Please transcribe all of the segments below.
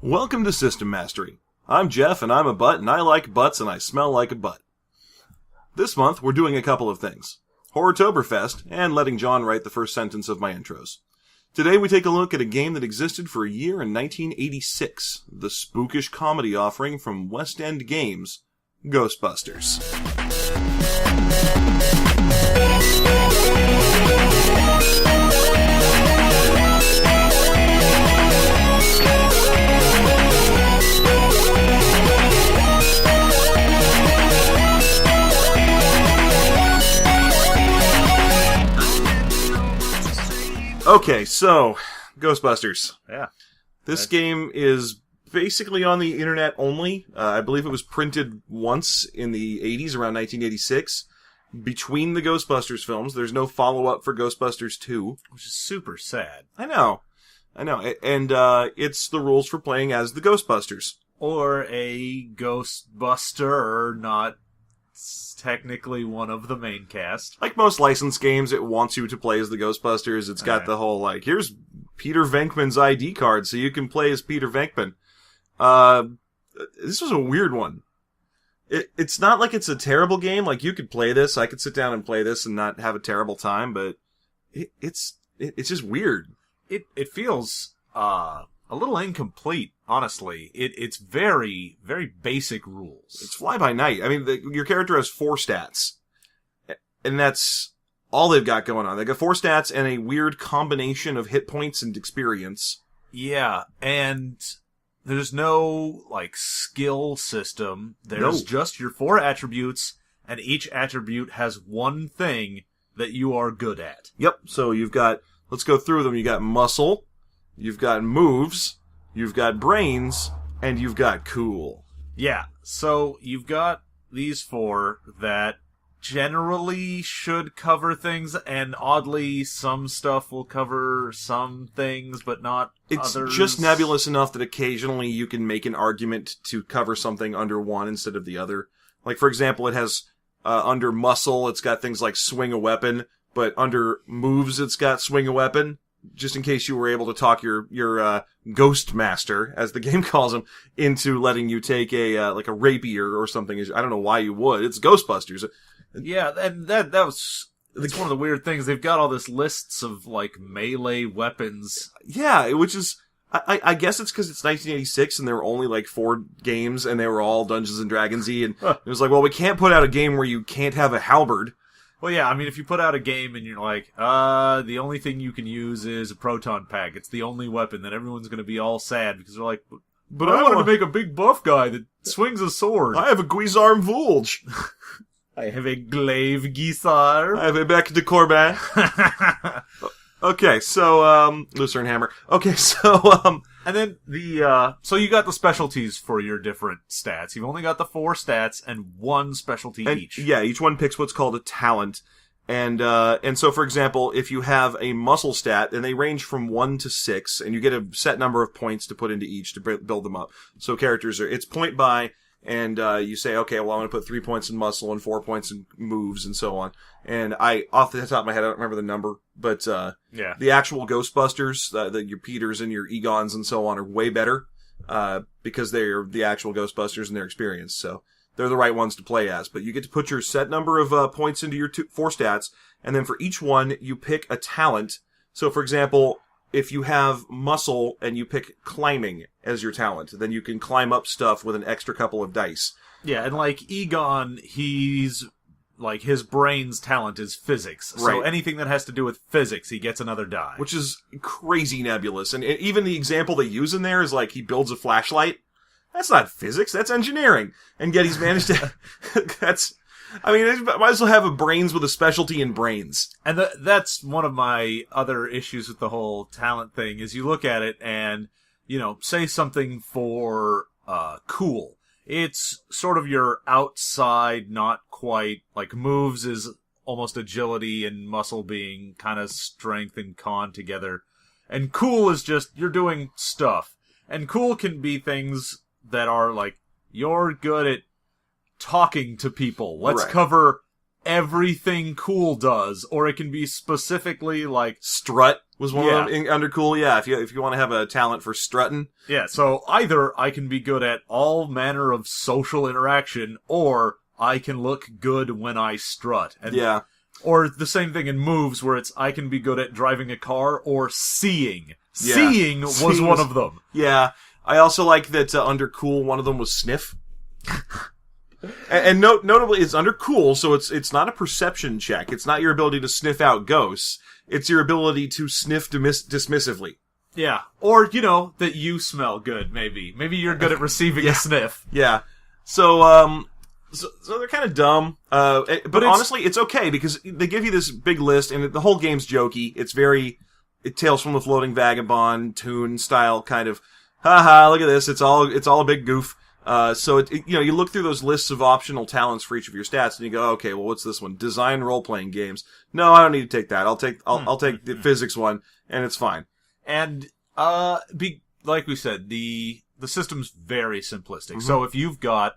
Welcome to System Mastery. I'm Jeff, and I'm a butt, and I like butts, and I smell like a butt. This month, we're doing a couple of things. Horrortoberfest, and letting John write the first sentence of my intros. Today, we take a look at a game that existed for a year in 1986, the spookish comedy offering from West End Games, Ghostbusters. Okay, so, Ghostbusters. Yeah. This game is basically on the internet only. I believe it was printed once in the 80s, around 1986. Between the Ghostbusters films, there's no follow-up for Ghostbusters 2. Which is super sad. I know. And it's the rules for playing as the Ghostbusters. Or a Ghostbuster, not technically one of the main cast. Like most licensed games, it wants you to play as the Ghostbusters. It's got the whole, here's Peter Venkman's ID card, so you can play as Peter Venkman. This was a weird one. It's not like it's a terrible game. Like, you could play this, I could sit down and play this and not have a terrible time, but it's just weird. It feels a little incomplete, honestly. It's very, very basic rules. It's fly by night. I mean, your character has 4 stats, and that's all they've got going on. They got 4 stats and a weird combination of hit points and experience. Yeah, and there's no, skill system. There's just your 4 attributes, and each attribute has one thing that you are good at. Yep, so you've got, let's go through them. You got muscle, you've got moves, you've got brains, and you've got cool. Yeah, so you've got these 4 that generally should cover things, and oddly, some stuff will cover some things, but not others. It's just nebulous enough that occasionally you can make an argument to cover something under one instead of the other. Like, for example, it has, under muscle, it's got things like swing a weapon, but under moves, it's got swing a weapon. Just in case you were able to talk your ghost master, as the game calls him, into letting you take a rapier or something. I don't know why you would. It's Ghostbusters. Yeah, and that's one of the weird things. They've got all this lists of, melee weapons. Yeah, which is, I guess it's because it's 1986 and there were only, 4 games and they were all Dungeons & Dragons-y, and it was well, we can't put out a game where you can't have a halberd. Well, yeah, I mean, if you put out a game and you're the only thing you can use is a proton pack, it's the only weapon, then everyone's going to be all sad because they're like, but I wanted to make a big buff guy that swings a sword. I have a Guisarme Vulge. I have a Glaive Guisar. I have a Bec de Corbin. Okay, so, Lucerne Hammer. Okay, so, and then so you got the specialties for your different stats. You've only got the 4 stats and 1 specialty each. Yeah, each one picks what's called a talent. And so, for example, if you have a muscle stat, and they range from 1 to 6, and you get a set number of points to put into each to build them up. So characters it's point by, and you say, okay, well, I'm going to put 3 points in muscle and 4 points in moves and so on. And off the top of my head, I don't remember the number, but yeah, the actual Ghostbusters, your Peters and your Egons and so on, are way better because they're the actual Ghostbusters and their experience. So they're the right ones to play as. But you get to put your set number of points into your 4 stats, and then for each one, you pick a talent. So, for example, if you have muscle and you pick climbing as your talent, then you can climb up stuff with an extra couple of dice. Yeah, and Egon, he's his brain's talent is physics. Right. So anything that has to do with physics, he gets another die. Which is crazy nebulous. And even the example they use in there is he builds a flashlight. That's not physics, that's engineering. And yet he's managed to... might as well have a brains with a specialty in brains. And that's one of my other issues with the whole talent thing, is you look at it and, say something for cool. It's sort of your outside, not quite, moves is almost agility and muscle being kind of strength and con together. And cool is just, you're doing stuff. And cool can be things that are you're good at talking to people. Let's cover everything cool does, or it can be specifically like Strut was one of them under cool. Yeah, if you want to have a talent for strutting. Yeah, so either I can be good at all manner of social interaction, or I can look good when I strut. And, yeah. Or the same thing in moves, where it's I can be good at driving a car or seeing. Yeah. Seeing was one of them. Yeah. I also like that under cool, one of them was sniff. And notably, it's under cool, so it's not a perception check. It's not your ability to sniff out ghosts. It's your ability to sniff dismissively. Yeah. Or, that you smell good, maybe. Maybe you're good at receiving a sniff. Yeah. So they're kind of dumb. But honestly, it's okay, because they give you this big list, and the whole game's jokey. It's Tales from the Floating Vagabond tune style kind of, haha, look at this. It's all a big goof. So you look through those lists of optional talents for each of your stats, and you go, okay, well, what's this one? Design role-playing games. No, I don't need to take that. I'll take the physics one, and it's fine. And like we said, the system's very simplistic. Mm-hmm. So if you've got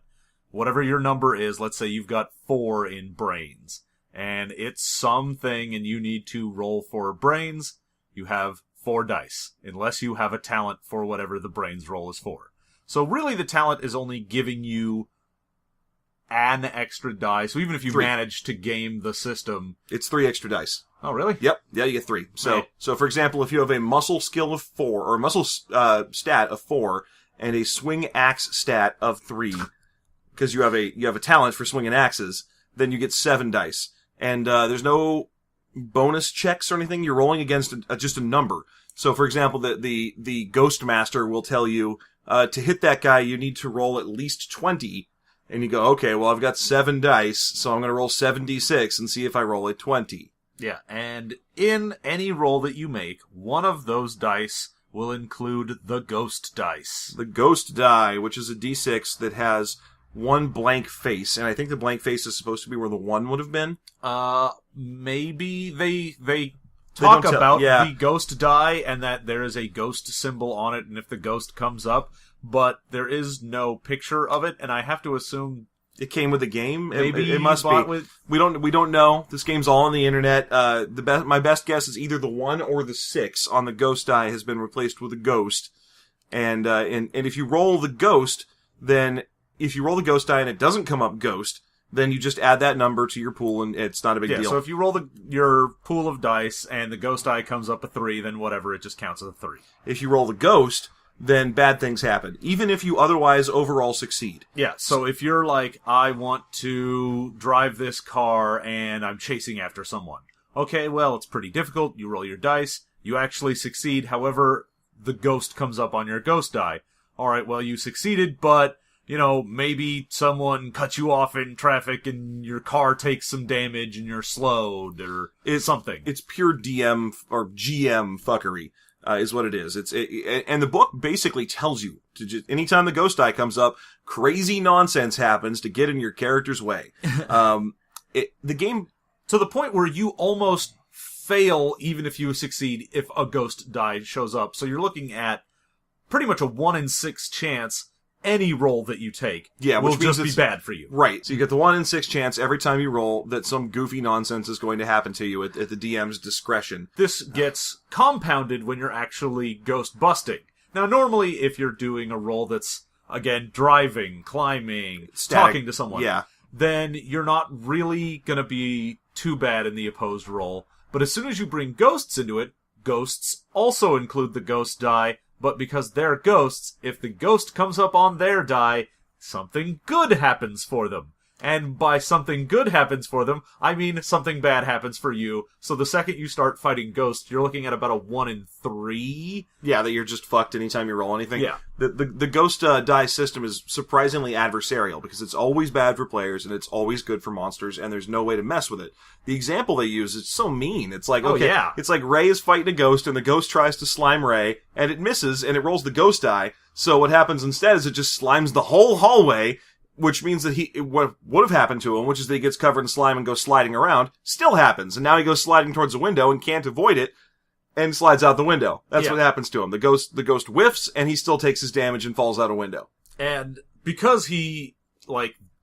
whatever your number is, let's say you've got 4 in brains, and it's something, and you need to roll for brains, you have 4 dice, unless you have a talent for whatever the brains roll is for. So really the talent is only giving you an extra die. So even if you 3. manage to game the system... It's 3 extra dice. Oh, really? Yep. Yeah, you get 3. So for example, if you have a muscle skill of 4, or a muscle stat of 4, and a swing axe stat of 3, because you have a talent for swinging axes, then you get 7 dice. And there's no bonus checks or anything. You're rolling against just a number. So for example, the Ghost Master will tell you, to hit that guy, you need to roll at least 20. And you go, okay, well, I've got 7 dice, so I'm going to roll 7d6 and see if I roll a 20. Yeah, and in any roll that you make, one of those dice will include the Ghost Dice. The Ghost Die, which is a d6 that has one blank face, and I think the blank face is supposed to be where the 1 would have been. Maybe they talk about the ghost die and that there is a ghost symbol on it, and if the ghost comes up, but there is no picture of it, and I have to assume it came with the game. Maybe it must be. We don't know. This game's all on the internet. My best guess is either the 1 or the 6 on the ghost die has been replaced with a ghost, and if you roll the ghost, then if you roll the ghost die and it doesn't come up ghost, then you just add that number to your pool, and it's not a big deal. So if you roll your pool of dice, and the ghost die comes up a 3, then whatever, it just counts as a 3. If you roll the ghost, then bad things happen, even if you otherwise overall succeed. Yeah, so if you're like, I want to drive this car, and I'm chasing after someone. Okay, well, it's pretty difficult. You roll your dice, you actually succeed, however, the ghost comes up on your ghost die. Alright, well, you succeeded, but... maybe someone cut you off in traffic and your car takes some damage and you're slowed or something. It's pure DM or GM fuckery, is what it is. And the book basically tells you to just, anytime the ghost die comes up, crazy nonsense happens to get in your character's way. The game, to the point where you almost fail even if you succeed if a ghost die shows up. So you're looking at pretty much a 1 in 6 chance any roll that you take will just be bad for you. Right. So you get the 1 in 6 chance every time you roll that some goofy nonsense is going to happen to you at the DM's discretion. This gets compounded when you're actually ghost busting. Now, normally, if you're doing a roll that's, again, driving, climbing, talking to someone, then you're not really going to be too bad in the opposed roll. But as soon as you bring ghosts into it, ghosts also include the ghost die. But because they're ghosts, if the ghost comes up on their die, something good happens for them. And by something good happens for them, I mean something bad happens for you. So the second you start fighting ghosts, you're looking at about a 1 in 3. Yeah, that you're just fucked anytime you roll anything. Yeah. The ghost die system is surprisingly adversarial, because it's always bad for players and it's always good for monsters, and there's no way to mess with it. The example they use is so mean. It's like, it's like Ray is fighting a ghost and the ghost tries to slime Ray, and it misses and it rolls the ghost die. So what happens instead is it just slimes the whole hallway, which means that what would have happened to him, which is that he gets covered in slime and goes sliding around, still happens. And now he goes sliding towards the window and can't avoid it, and slides out the window. That's what happens to him. The ghost whiffs, and he still takes his damage and falls out a window. And because he,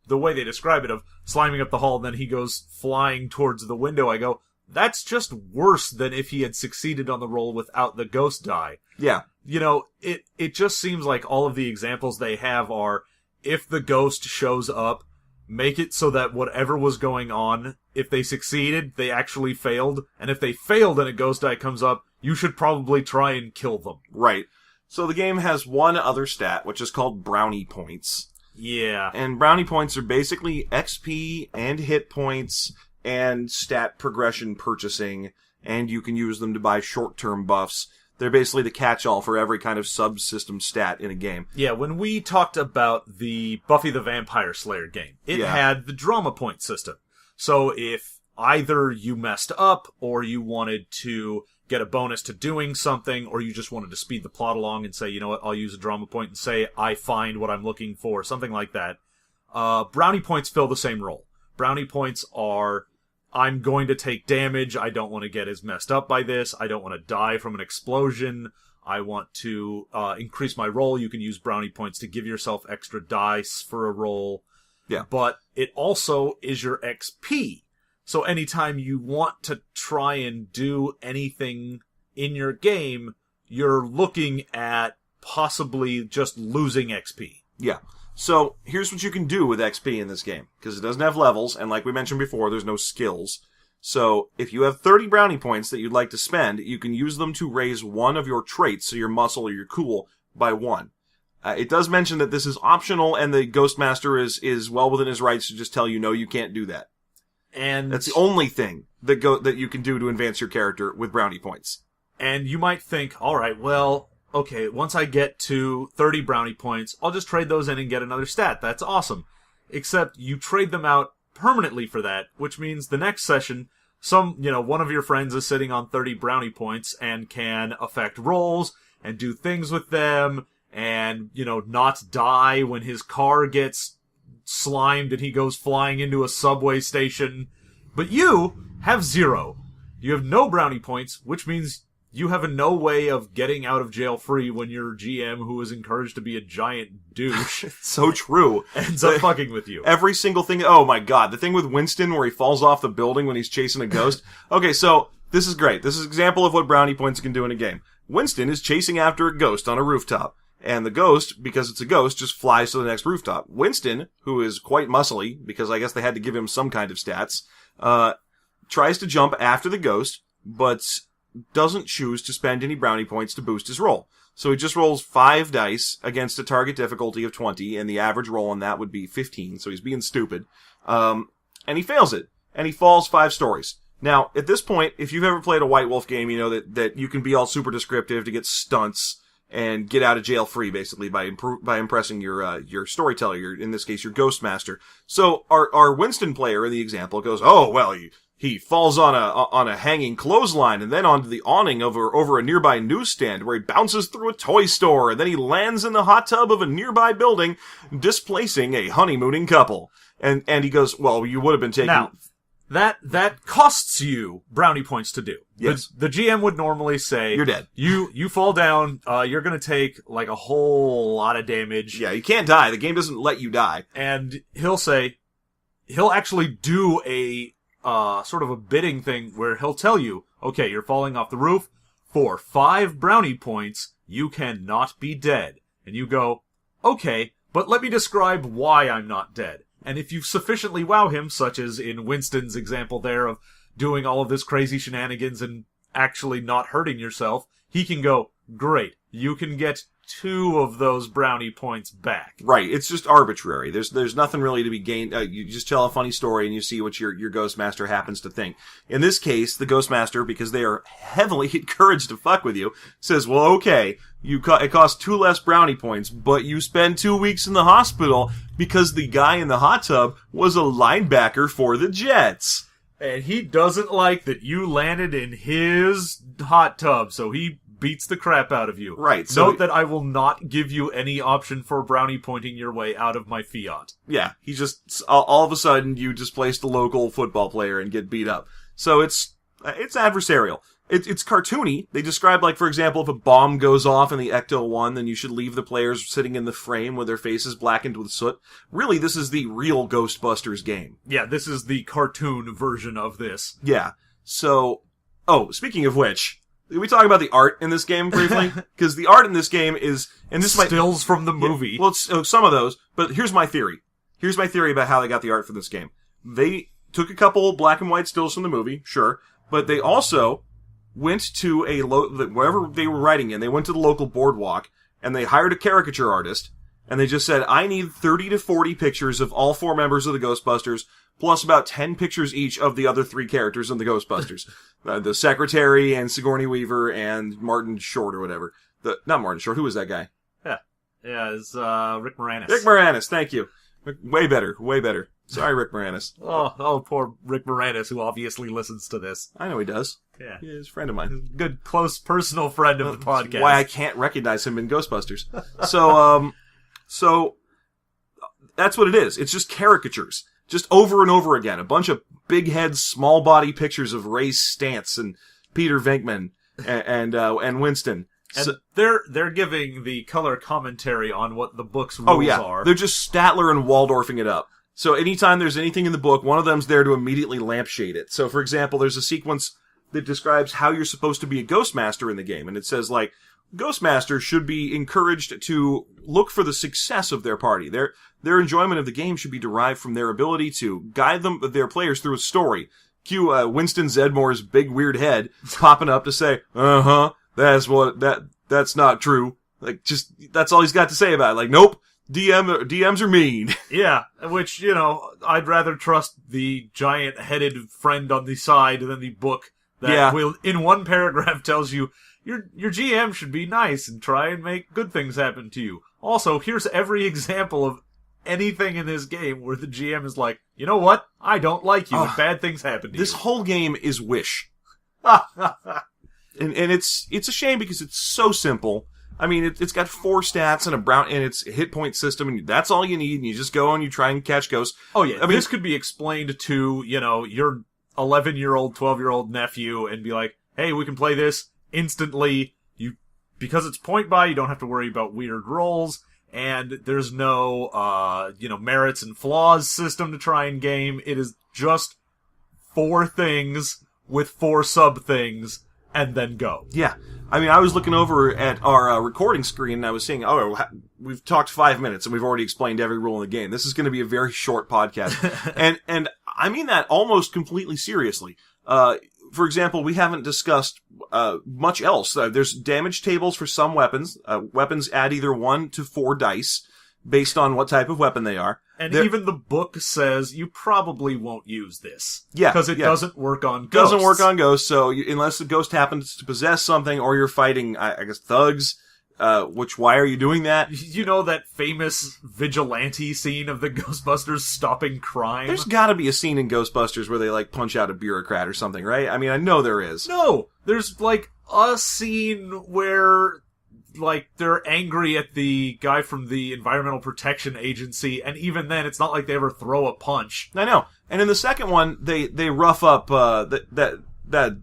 the way they describe it of sliming up the hall and then he goes flying towards the window, I go, that's just worse than if he had succeeded on the roll without the ghost die. Yeah. You know, it just seems like all of the examples they have are, if the ghost shows up, make it so that whatever was going on, if they succeeded, they actually failed, and if they failed and a ghost die comes up, you should probably try and kill them. Right. So the game has one other stat, which is called brownie points. Yeah. And brownie points are basically XP and hit points and stat progression purchasing, and you can use them to buy short-term buffs. They're basically the catch-all for every kind of subsystem stat in a game. Yeah, when we talked about the Buffy the Vampire Slayer game, it had the drama point system. So if either you messed up, or you wanted to get a bonus to doing something, or you just wanted to speed the plot along and say, you know what, I'll use a drama point and say, I find what I'm looking for, something like that, brownie points fill the same role. Brownie points are, I'm going to take damage, I don't want to get as messed up by this, I don't want to die from an explosion, I want to increase my roll. You can use brownie points to give yourself extra dice for a roll. Yeah. But it also is your XP. So anytime you want to try and do anything in your game, you're looking at possibly just losing XP. Yeah. So, here's what you can do with XP in this game. Because it doesn't have levels, and like we mentioned before, there's no skills. So, if you have 30 brownie points that you'd like to spend, you can use them to raise one of your traits, so your muscle or your cool, by 1. It does mention that this is optional, and the Ghostmaster is well within his rights to just tell you, no, you can't do that. And that's the only thing that you can do to advance your character with brownie points. And you might think, alright, well, okay, once I get to 30 brownie points, I'll just trade those in and get another stat. That's awesome. Except you trade them out permanently for that, which means the next session, one of your friends is sitting on 30 brownie points and can affect rolls and do things with them and, not die when his car gets slimed and he goes flying into a subway station. But you have 0. You have no brownie points, which means you have no way of getting out of jail free when your GM, who is encouraged to be a giant douche, so true, ends up fucking with you. Every single thing. Oh my god, the thing with Winston where he falls off the building when he's chasing a ghost. Okay, so this is great. This is an example of what brownie points can do in a game. Winston is chasing after a ghost on a rooftop. And the ghost, because it's a ghost, just flies to the next rooftop. Winston, who is quite muscly, because I guess they had to give him some kind of stats, tries to jump after the ghost, but doesn't choose to spend any brownie points to boost his roll. So he just rolls 5 dice against a target difficulty of 20, and the average roll on that would be 15, so he's being stupid. And he fails it, and he falls 5 stories. Now, at this point, if you've ever played a White Wolf game, you know that you can be all super descriptive to get stunts and get out of jail free, basically, by impressing your storyteller, in this case, your Ghostmaster. So, our Winston player in the example goes, oh, well, he falls on a hanging clothesline and then onto the awning over a nearby newsstand where he bounces through a toy store and then he lands in the hot tub of a nearby building, displacing a honeymooning couple. And he goes, well, you would have been taking... Now, that costs you brownie points to do. Yes. The GM would normally say... You're dead. You fall down, you're gonna take, like, a whole lot of damage. Yeah, you can't die. The game doesn't let you die. And he'll actually do a sort of a bidding thing where he'll tell you, okay, you're falling off the roof. For 5 brownie points, you cannot be dead. And you go, okay, but let me describe why I'm not dead. And if you sufficiently wow him, such as in Winston's example there of doing all of this crazy shenanigans and actually not hurting yourself, he can go, great, you can get 2 of those brownie points back. Right, it's just arbitrary. There's nothing really to be gained. You just tell a funny story and you see what your Ghostmaster happens to think. In this case, the Ghostmaster, because they are heavily encouraged to fuck with you, says, well, okay, it costs 2 less brownie points, but you spend 2 weeks in the hospital because the guy in the hot tub was a linebacker for the Jets. And he doesn't like that you landed in his hot tub, so he beats the crap out of you. Right. So Note that I will not give you any option for brownie pointing your way out of my fiat. Yeah, he just, all of a sudden, you displace the local football player and get beat up. So it's adversarial. It's cartoony. They describe, like, for example, if a bomb goes off in the Ecto-1, then you should leave the players sitting in the frame with their faces blackened with soot. Really, this is the real Ghostbusters game. Yeah, this is the cartoon version of this. Yeah. So, speaking of which, can we talk about the art in this game briefly? Because the art in this game is... and this stills from the movie. Yeah, well, it's, some of those, but here's my theory. Here's my theory about how they got the art for this game. They took a couple black and white stills from the movie, sure, but they also went to wherever they were writing in, they went to the local boardwalk, and they hired a caricature artist, and they just said, I need 30 to 40 pictures of all 4 members of the Ghostbusters, plus about 10 pictures each of the other 3 characters in the Ghostbusters. The Secretary, and Sigourney Weaver, and Martin Short, or whatever. Not Martin Short, who was that guy? Yeah, it's Rick Moranis. Rick Moranis, thank you. Way better. Sorry, Rick Moranis. Oh, poor Rick Moranis, who obviously listens to this. I know he does. Yeah. He's a friend of mine. Good, close, personal friend of the podcast. Why I can't recognize him in Ghostbusters. So that's what it is. It's just caricatures. Just over and over again. A bunch of big head, small body pictures of Ray Stantz and Peter Venkman and Winston. And So, they're giving the color commentary on what the book's rules are. They're just Statler and Waldorfing it up. So anytime there's anything in the book, one of them's there to immediately lampshade it. So for example, there's a sequence that describes how you're supposed to be a Ghostmaster in the game. And it says, like, Ghostmasters should be encouraged to look for the success of their party. Their enjoyment of the game should be derived from their ability to guide their players through a story. Cue Winston Zedmore's big weird head popping up to say, that's not true. Like, just, that's all he's got to say about it. Like, nope, DMs are mean. Yeah, which, I'd rather trust the giant-headed friend on the side than the book that will, in one paragraph, tells you, your GM should be nice and try and make good things happen to you. Also, here's every example of anything in this game where the GM is like, you know what? I don't like you, and bad things happen to you. This whole game is Wish. And it's a shame because it's so simple. I mean, it's got 4 stats and it's a hit point system, and that's all you need, and you just go and you try and catch ghosts. Oh yeah, I mean, this could be explained to, your 11-year-old, 12-year-old nephew and be like, hey, we can play this instantly. Because it's point buy, you don't have to worry about weird rolls, and there's no, merits and flaws system to try and game. It is just 4 things with 4 sub-things, and then go. Yeah. I mean, I was looking over at our recording screen, and I was seeing, we've talked 5 minutes, and we've already explained every rule in the game. This is going to be a very short podcast. and I mean that almost completely seriously. For example, we haven't discussed much else. There's damage tables for some weapons. Weapons add either 1 to 4 dice based on what type of weapon they are. And even the book says you probably won't use this. Yeah. Because it doesn't work on ghosts. Doesn't work on ghosts, so unless the ghost happens to possess something, or you're fighting, I guess, thugs, why are you doing that? You know that famous vigilante scene of the Ghostbusters stopping crime? There's gotta be a scene in Ghostbusters where they, like, punch out a bureaucrat or something, right? I mean, I know there is. No! There's, like, a scene where, like, they're angry at the guy from the Environmental Protection Agency, and even then, it's not like they ever throw a punch. I know. And in the second one, they rough up, that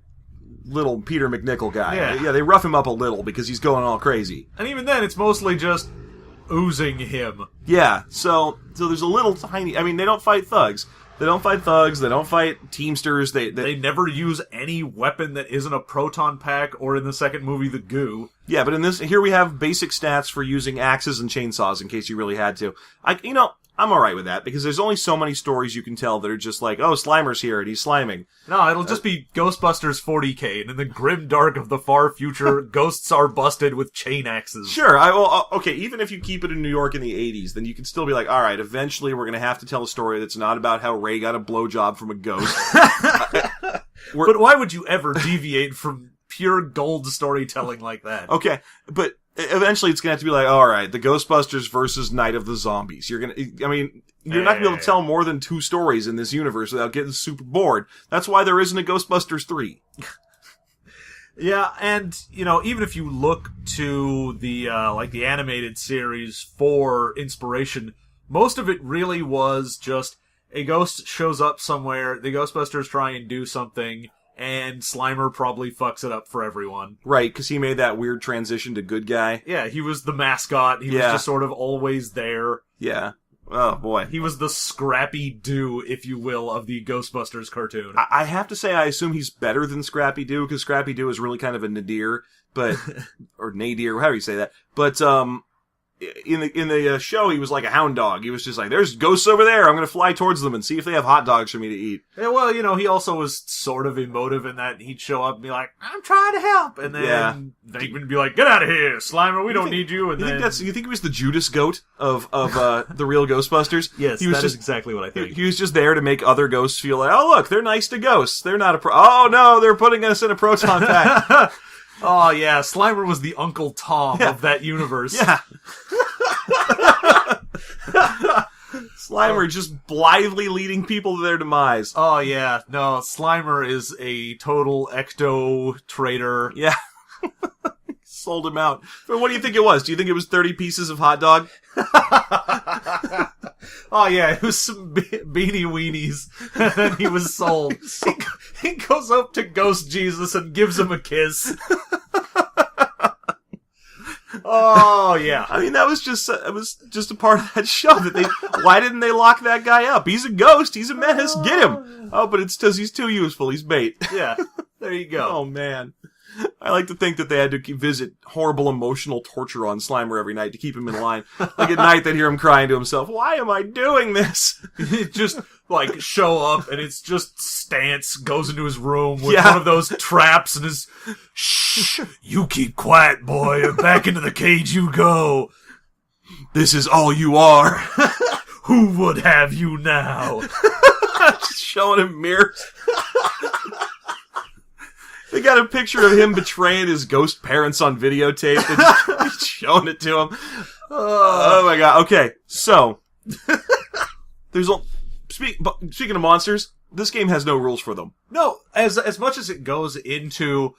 little Peter McNichol guy. Yeah, they rough him up a little because he's going all crazy. And even then, it's mostly just oozing him. Yeah, so there's a little tiny... I mean, they don't fight thugs. They don't fight Teamsters, They never use any weapon that isn't a proton pack, or in the second movie, the goo. Yeah, but here we have basic stats for using axes and chainsaws in case you really had to. I'm alright with that, because there's only so many stories you can tell that are just like, oh, Slimer's here and he's sliming. No, it'll just be Ghostbusters 40K, and in the grim dark of the far future, ghosts are busted with chain axes. Sure, okay, even if you keep it in New York in the 80s, then you can still be like, alright, eventually we're gonna have to tell a story that's not about how Ray got a blowjob from a ghost. But why would you ever deviate from pure gold storytelling like that? Okay, but eventually it's gonna have to be like, alright, the Ghostbusters versus Night of the Zombies. You're not gonna be able to tell more than 2 stories in this universe without getting super bored. That's why there isn't a Ghostbusters 3. Yeah, and, even if you look to the animated series for inspiration, most of it really was just a ghost shows up somewhere, the Ghostbusters try and do something, and Slimer probably fucks it up for everyone. Right, because he made that weird transition to good guy. Yeah, he was the mascot. He was just sort of always there. Yeah. Oh, boy. He was the Scrappy-Doo, if you will, of the Ghostbusters cartoon. I have to say, I assume he's better than Scrappy-Doo, because Scrappy-Doo is really kind of a nadir, but... or nadir, however you say that. But, in the show, he was like a hound dog. He was just like, there's ghosts over there. I'm going to fly towards them and see if they have hot dogs for me to eat. Yeah, well, he also was sort of emotive in that he'd show up and be like, I'm trying to help. And then they would be like, get out of here, Slimer. We don't need you. And you think he was the Judas goat of the real Ghostbusters? Yes, that is exactly what I think. He was just there to make other ghosts feel like, oh, look, they're nice to ghosts. They're not oh, no, they're putting us in a proton pack. Oh, yeah, Slimer was the Uncle Tom of that universe. Yeah. Slimer just blithely leading people to their demise. Oh, yeah. No, Slimer is a total ecto traitor. Yeah. Sold him out. But what do you think it was? Do you think it was 30 pieces of hot dog? Oh, yeah, it was some beanie weenies, and then he was sold. He goes up to Ghost Jesus and gives him a kiss. Oh, yeah. I mean, it was just a part of that show why didn't they lock that guy up? He's a ghost. He's a menace. Get him. Oh, but it's because he's too useful. He's bait. Yeah. There you go. Oh, man. I like to think that they had to visit horrible emotional torture on Slimer every night to keep him in line. Like at night, they'd hear him crying to himself, why am I doing this? Just, show up, and it's just Stance goes into his room with one of those traps and is, shh, you keep quiet, boy, back into the cage you go. This is all you are. Who would have you now? Just showing him mirrors. They got a picture of him betraying his ghost parents on videotape and showing it to him. Oh my god. Okay, so speaking of monsters, this game has no rules for them. No, as much as it goes into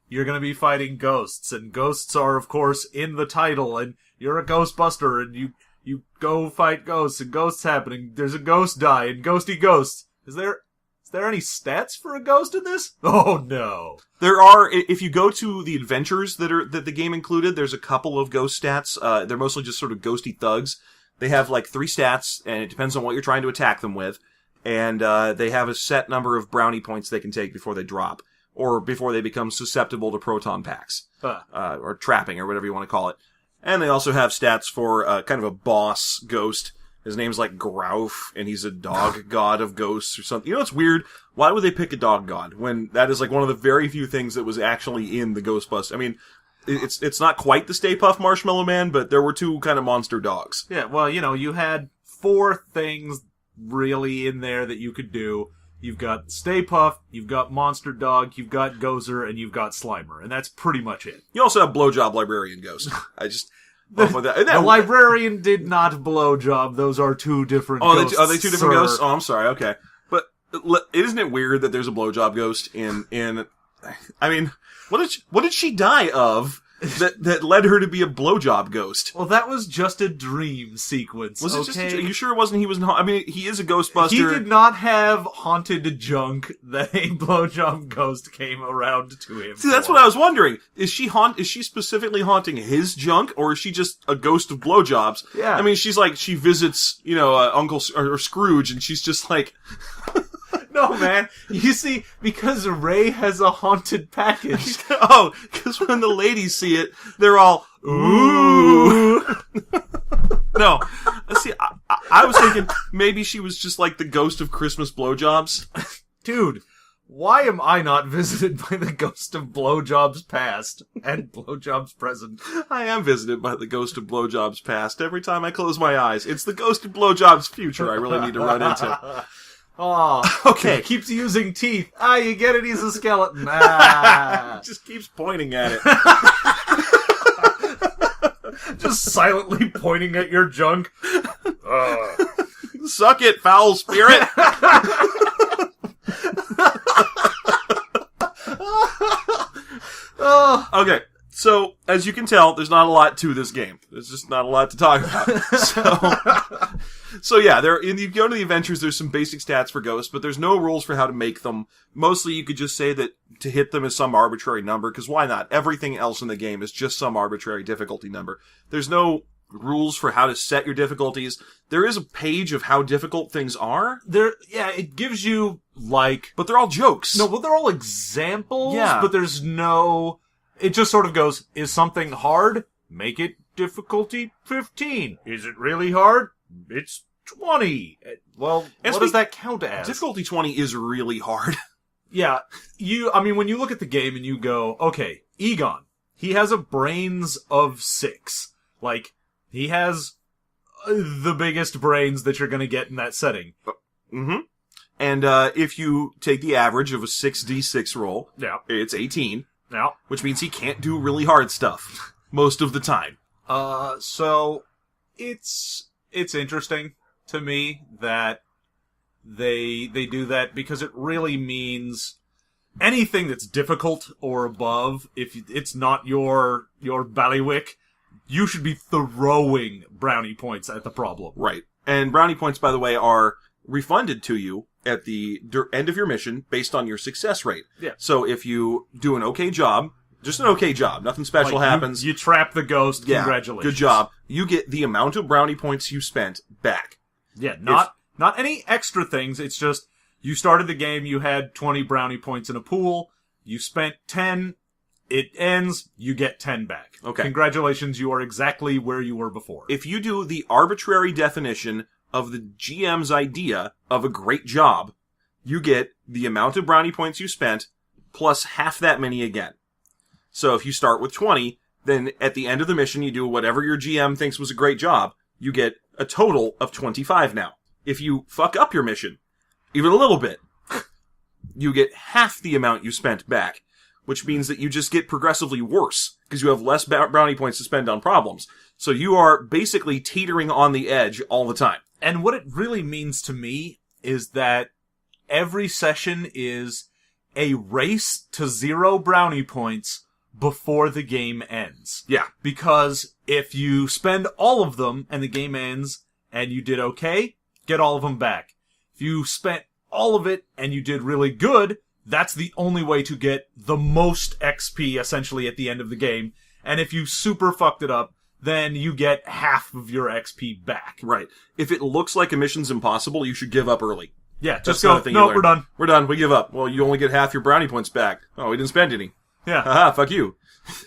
you're going to be fighting ghosts, and ghosts are of course in the title, and you're a Ghostbuster, and you go fight ghosts, and ghosts happen, and there's a ghost die, and ghosty ghosts. Is there any stats for a ghost in this? Oh, no. There are, if you go to the adventures that the game included, there's a couple of ghost stats. They're mostly just sort of ghosty thugs. They have 3 stats, and it depends on what you're trying to attack them with. And they have a set number of brownie points they can take before they drop, or before they become susceptible to proton packs, or trapping, or whatever you want to call it. And they also have stats for kind of a boss ghost. His name's Grauf, and he's a dog god of ghosts or something. You know what's weird? Why would they pick a dog god when that is one of the very few things that was actually in the Ghostbusters? I mean, it's not quite the Stay Puft Marshmallow Man, but there were 2 kind of monster dogs. Yeah, well, you had 4 things really in there that you could do. You've got Stay Puft, you've got Monster Dog, you've got Gozer, and you've got Slimer, and that's pretty much it. You also have Blowjob Librarian Ghost. The librarian did not blowjob. Those are 2 different ghosts. Are they 2 different ghosts? Oh, I'm sorry. Okay. But isn't it weird that there's a blowjob ghost in I mean, what did she die of that led her to be a blowjob ghost? Well, that was just a dream sequence. Was it just? Are you sure it wasn't? I mean, he is a Ghostbuster. He did not have haunted junk that a blowjob ghost came around to him. See, that's what I was wondering. Is she specifically haunting his junk, or is she just a ghost of blowjobs? Yeah. I mean, she visits, Uncle or Scrooge, and she's just like. No, man. You see, because Ray has a haunted package. Oh, because when the ladies see it, they're all, ooh. No. See, I was thinking maybe she was just like the ghost of Christmas blowjobs. Dude, why am I not visited by the ghost of blowjobs past and blowjobs present? I am visited by the ghost of blowjobs past every time I close my eyes. It's the ghost of blowjobs future I really need to run into. Oh, okay. He keeps using teeth. Ah, you get it? He's a skeleton. Ah. Just keeps pointing at it. Just silently pointing at your junk. Suck it, foul spirit. Okay, so as you can tell, there's not a lot to this game. There's just not a lot to talk about. So. So yeah, you go to the adventures, there's some basic stats for ghosts, but there's no rules for how to make them. Mostly you could just say that to hit them is some arbitrary number, because why not? Everything else in the game is just some arbitrary difficulty number. There's no rules for how to set your difficulties. There is a page of how difficult things are. It gives you, like... But they're all jokes. No, well, they're all examples, Yeah. but there's no... It just sort of goes, is something hard? Make it difficulty 15. Is it really hard? It's 20. Well, what does that count as? Difficulty 20 is really hard. Yeah, when you look at the game and you go, okay, Egon, he has a brains of 6. Like, he has the biggest brains that you're gonna get in that setting. Mm-hmm. And, if you take the average of a 6d6 roll, Yeah. it's 18. Yeah. Which means he can't do really hard stuff. Most of the time. So, it's interesting to me that they do that, because it really means anything that's difficult or above, if it's not your ballywick, you should be throwing brownie points at the problem. Right. And brownie points, by the way, are refunded to you at the end of your mission based on your success rate. Yeah. So if you do an okay job, just an okay job, nothing special happens. You trap the ghost, yeah, congratulations. Good job. You get the amount of brownie points you spent back. Yeah, not any extra things, it's just, you started the game, you had 20 brownie points in a pool, you spent 10, it ends, you get 10 back. Okay. Congratulations, you are exactly where you were before. If you do the arbitrary definition of the GM's idea of a great job, you get the amount of brownie points you spent plus half that many again. So if you start with 20, then at the end of the mission you do whatever your GM thinks was a great job, you get a total of 25 now. If you fuck up your mission, even a little bit, you get half the amount you spent back, which means that you just get progressively worse, because you have less brownie points to spend on problems. So you are basically teetering on the edge all the time. And what it really means to me is that every session is a race to 0 brownie points before the game ends. Yeah. Because if you spend all of them and the game ends and you did okay, get all of them back. If you spent all of it and you did really good, that's the only way to get the most XP essentially at the end of the game. And if you super fucked it up, then you get half of your XP back. Right. If it looks like a mission's impossible, you should give up early. Yeah, That's just go, no, we're done. We're done, we give up. Well, you only get half your brownie points back. Oh, we didn't spend any. Yeah. Haha, fuck you.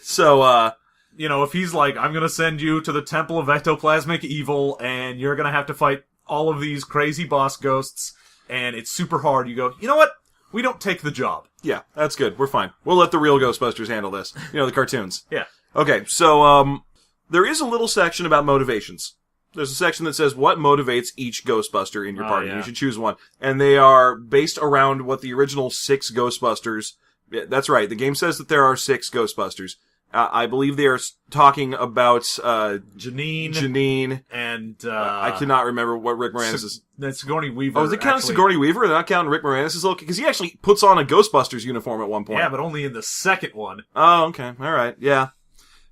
So, if he's like, I'm gonna send you to the Temple of Ectoplasmic Evil, and you're gonna have to fight all of these crazy boss ghosts, and it's super hard, you go, you know what? We don't take the job. yeah, that's good. We're fine. We'll let the real Ghostbusters handle this. The cartoons. Yeah. Okay, so, there is a little section about motivations. There's a section that says what motivates each Ghostbuster in your party. Yeah. You should choose one. And they are based around what the original 6 Ghostbusters... Yeah, that's right. The game says that there are 6 Ghostbusters. I believe they are talking about, Janine. And, I cannot remember what Rick Moranis is. That's Sigourney Weaver. Oh, is it counting Sigourney Weaver? They're not counting Rick Moranis' little... Because he actually puts on a Ghostbusters uniform at one point. Yeah, but only in the second one. Oh, okay. All right. Yeah.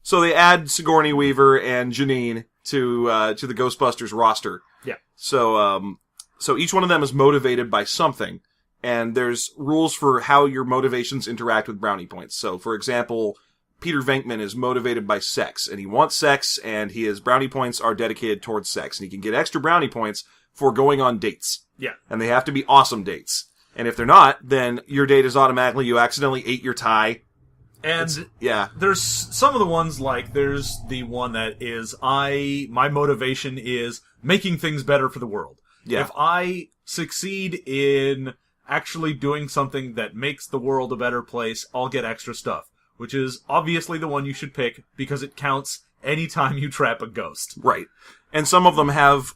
So they add Sigourney Weaver and Janine to the Ghostbusters roster. Yeah. So each one of them is motivated by something. And there's rules for how your motivations interact with brownie points. So, for example, Peter Venkman is motivated by sex, and he wants sex, and his brownie points are dedicated towards sex. And he can get extra brownie points for going on dates. Yeah. And they have to be awesome dates. And if they're not, then your date is automatically, you accidentally ate your tie. And yeah, there's some of the ones, like, there's the one that is, my motivation is making things better for the world. Yeah. If I succeed in actually doing something that makes the world a better place, I'll get extra stuff. Which is obviously the one you should pick, because it counts anytime you trap a ghost. Right. And some of them have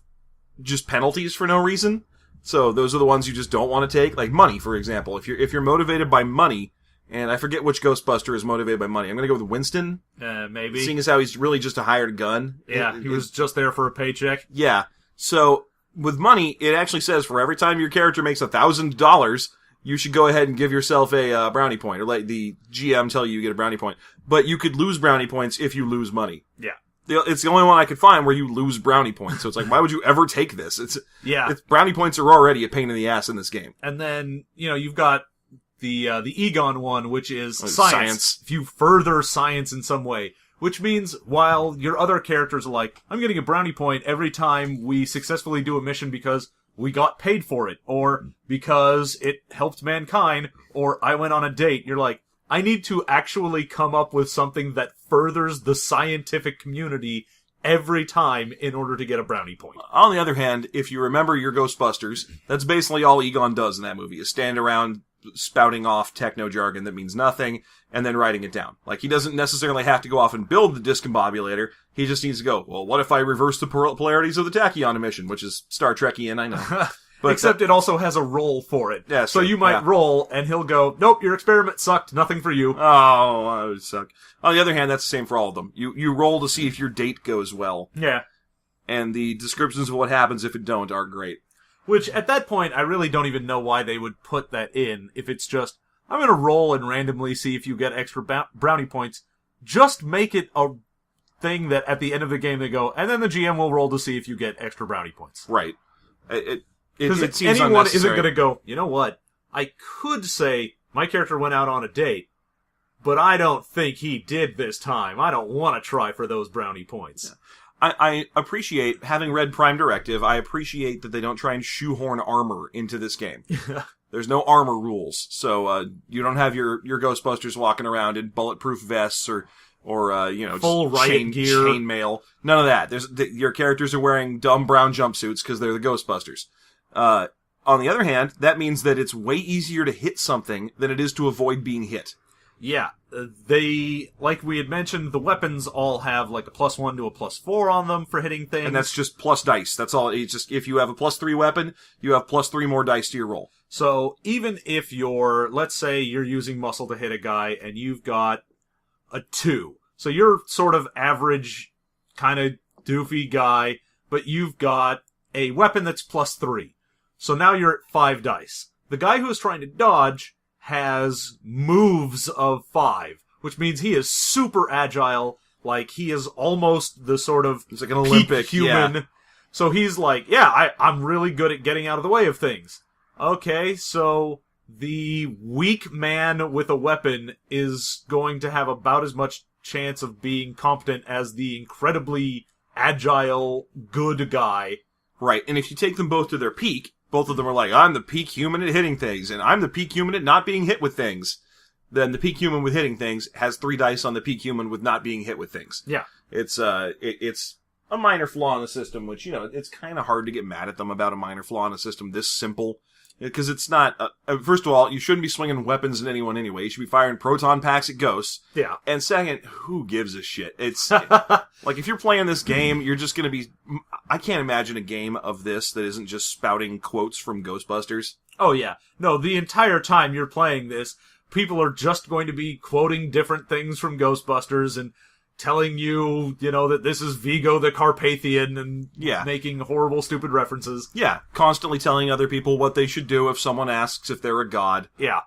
just penalties for no reason. So those are the ones you just don't want to take. Like money, for example. If you're motivated by money, and I forget which Ghostbuster is motivated by money. I'm gonna go with Winston. Maybe. Seeing as how he's really just a hired gun. Yeah, he was just there for a paycheck. Yeah. So, with money, it actually says for every time your character makes $1,000, you should go ahead and give yourself a brownie point, or let the GM tell you get a brownie point. But you could lose brownie points if you lose money. Yeah. It's the only one I could find where you lose brownie points. So it's like, why would you ever take this? Brownie points are already a pain in the ass in this game. And then, you've got the Egon one, which is science. If you further science in some way, which means while your other characters are like, I'm getting a brownie point every time we successfully do a mission because we got paid for it, or because it helped mankind, or I went on a date, you're like, I need to actually come up with something that furthers the scientific community every time in order to get a brownie point. On the other hand, if you remember your Ghostbusters, that's basically all Egon does in that movie, is stand around spouting off techno jargon that means nothing, and then writing it down. Like, he doesn't necessarily have to go off and build the discombobulator, he just needs to go, well, what if I reverse the polarities of the tachyon emission, which is Star Trek-ian, I know. But except it also has a roll for it. Yeah, so you might roll, and he'll go, nope, your experiment sucked, nothing for you. Oh, that would suck. On the other hand, that's the same for all of them. You roll to see if your date goes well. Yeah. And the descriptions of what happens if it don't are great. Which, at that point, I really don't even know why they would put that in, if it's just, I'm gonna roll and randomly see if you get extra brownie points. Just make it a thing that at the end of the game they go, and then the GM will roll to see if you get extra brownie points. Right. Because anyone isn't going to go, you know what, I could say my character went out on a date, but I don't think he did this time. I don't want to try for those brownie points. Yeah. I appreciate, having read Prime Directive, I appreciate that they don't try and shoehorn armor into this game. There's no armor rules, so you don't have your Ghostbusters walking around in bulletproof vests or full riot gear, chainmail. None of that. Your characters are wearing dumb brown jumpsuits because they're the Ghostbusters. On the other hand, that means that it's way easier to hit something than it is to avoid being hit. Yeah, they, like we had mentioned, the weapons all have like a +1 to a +4 on them for hitting things. And that's just plus dice. That's all. It's just, if you have a +3 weapon, you have +3 more dice to your roll. So even if let's say you're using muscle to hit a guy and you've got a 2. So you're sort of average, kind of doofy guy, but you've got a weapon that's +3. So now you're at 5 dice. The guy who is trying to dodge has moves of 5, which means he is super agile, like he is almost the sort of he's like an Olympic human. Yeah. So he's like, I'm really good at getting out of the way of things. Okay, so the weak man with a weapon is going to have about as much chance of being competent as the incredibly agile, good guy. Right, and if you take them both to their peak, both of them are like, I'm the peak human at hitting things, and I'm the peak human at not being hit with things. Then the peak human with hitting things has 3 dice on the peak human with not being hit with things. Yeah. It's a minor flaw in the system, which, it's kind of hard to get mad at them about a minor flaw in a system this simple. Because it's not, first of all, you shouldn't be swinging weapons at anyone anyway. You should be firing proton packs at ghosts. Yeah. And second, who gives a shit? It's, like, if you're playing this game, you're just gonna be, I can't imagine a game of this that isn't just spouting quotes from Ghostbusters. Oh yeah. No, the entire time you're playing this, people are just going to be quoting different things from Ghostbusters and telling you, that this is Vigo the Carpathian and making horrible, stupid references. Yeah, constantly telling other people what they should do if someone asks if they're a god. Yeah.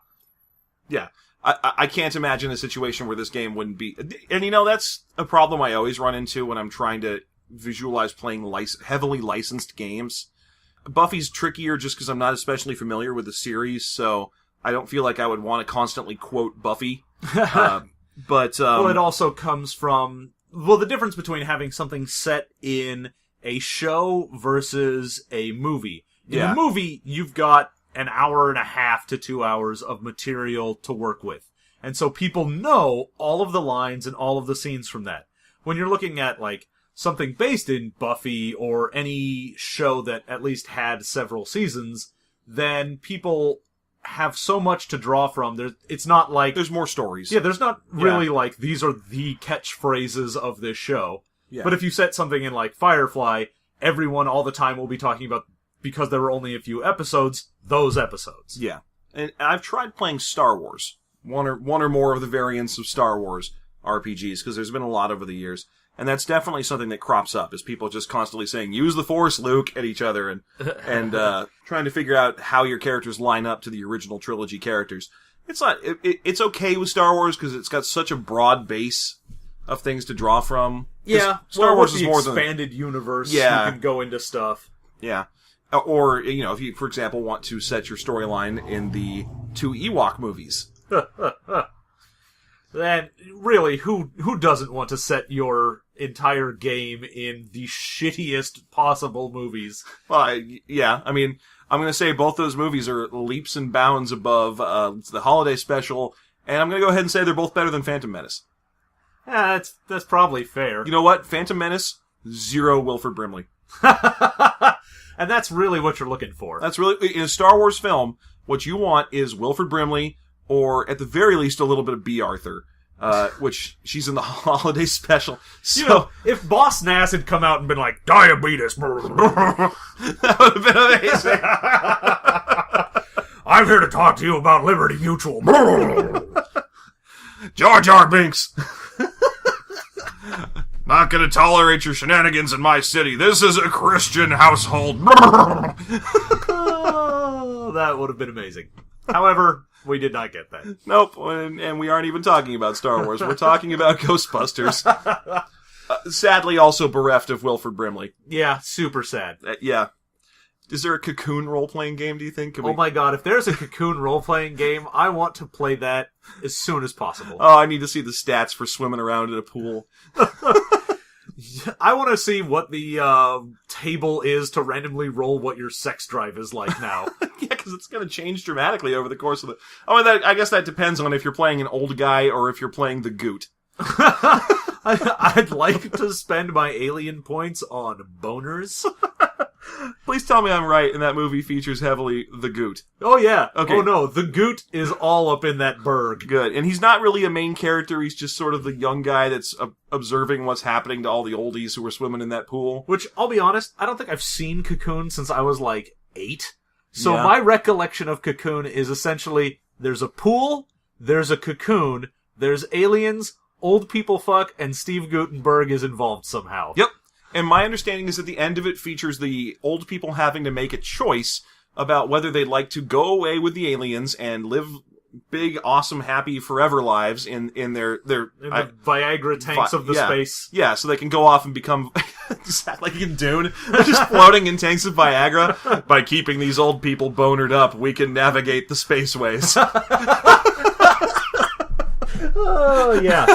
Yeah. I can't imagine a situation where this game wouldn't be... And that's a problem I always run into when I'm trying to visualize playing heavily licensed games. Buffy's trickier just because I'm not especially familiar with the series, so I don't feel like I would want to constantly quote Buffy. But it also comes from the difference between having something set in a show versus a movie. In the movie, you've got an hour and a half to 2 hours of material to work with. And so people know all of the lines and all of the scenes from that. When you're looking at, like, something based in Buffy or any show that at least had several seasons, then people have so much to draw from. It's not like... There's more stories. Yeah, there's not really like, these are the catchphrases of this show. Yeah. But if you set something in like Firefly, everyone all the time will be talking about, because there were only a few episodes, those episodes. Yeah. And I've tried playing Star Wars. One or more of the variants of Star Wars RPGs, because there's been a lot over the years. And that's definitely something that crops up, is people just constantly saying, use the Force, Luke, at each other, and trying to figure out how your characters line up to the original trilogy characters. It's okay with Star Wars, because it's got such a broad base of things to draw from, Yeah, Star Wars is the more than expanded universe. Yeah. You can go into stuff. Yeah. Or, if you, for example, want to set your storyline in the 2 Ewok movies. Then, really, who doesn't want to set your entire game in the shittiest possible movies? Well, yeah. I mean, I'm going to say both those movies are leaps and bounds above the holiday special, and I'm going to go ahead and say they're both better than Phantom Menace. Yeah, that's probably fair. You know what? Phantom Menace, 0 Wilford Brimley. And that's really what you're looking for. That's really, in a Star Wars film, what you want is Wilford Brimley, or at the very least a little bit of B. Arthur, which she's in the holiday special. So, if Boss Nass had come out and been like, diabetes, that would have been amazing. I'm here to talk to you about Liberty Mutual. Jar Jar Binks. Not gonna tolerate your shenanigans in my city. This is a Christian household. Oh, that would have been amazing. However, we did not get that. Nope, and we aren't even talking about Star Wars. We're talking about Ghostbusters. Sadly, also bereft of Wilford Brimley. Yeah, super sad. Yeah. Is there a Cocoon role-playing game, do you think? Oh my god, if there's a Cocoon role-playing game, I want to play that as soon as possible. Oh, I need to see the stats for swimming around in a pool. I want to see what the table is to randomly roll what your sex drive is like now. Yeah, because it's going to change dramatically over the course of the... Oh, I guess that depends on if you're playing an old guy or if you're playing the Goot. I'd like to spend my alien points on boners. Please tell me I'm right, and that movie features heavily the Goot. Oh, yeah. Okay. Oh, no. The Goot is all up in that burg. Good. And he's not really a main character. He's just sort of the young guy that's observing what's happening to all the oldies who are swimming in that pool. Which, I'll be honest, I don't think I've seen Cocoon since I was, 8. So Yeah. my recollection of Cocoon is essentially, there's a pool, there's a cocoon, there's aliens, old people fuck, and Steve Guttenberg is involved somehow. Yep. And my understanding is that the end of it features the old people having to make a choice about whether they'd like to go away with the aliens and live big, awesome, happy, forever lives in their In the Viagra tanks of the space. Yeah, so they can go off and become, just like in Dune, they're just floating in tanks of Viagra. By keeping these old people bonered up, we can navigate the spaceways. Oh, yeah.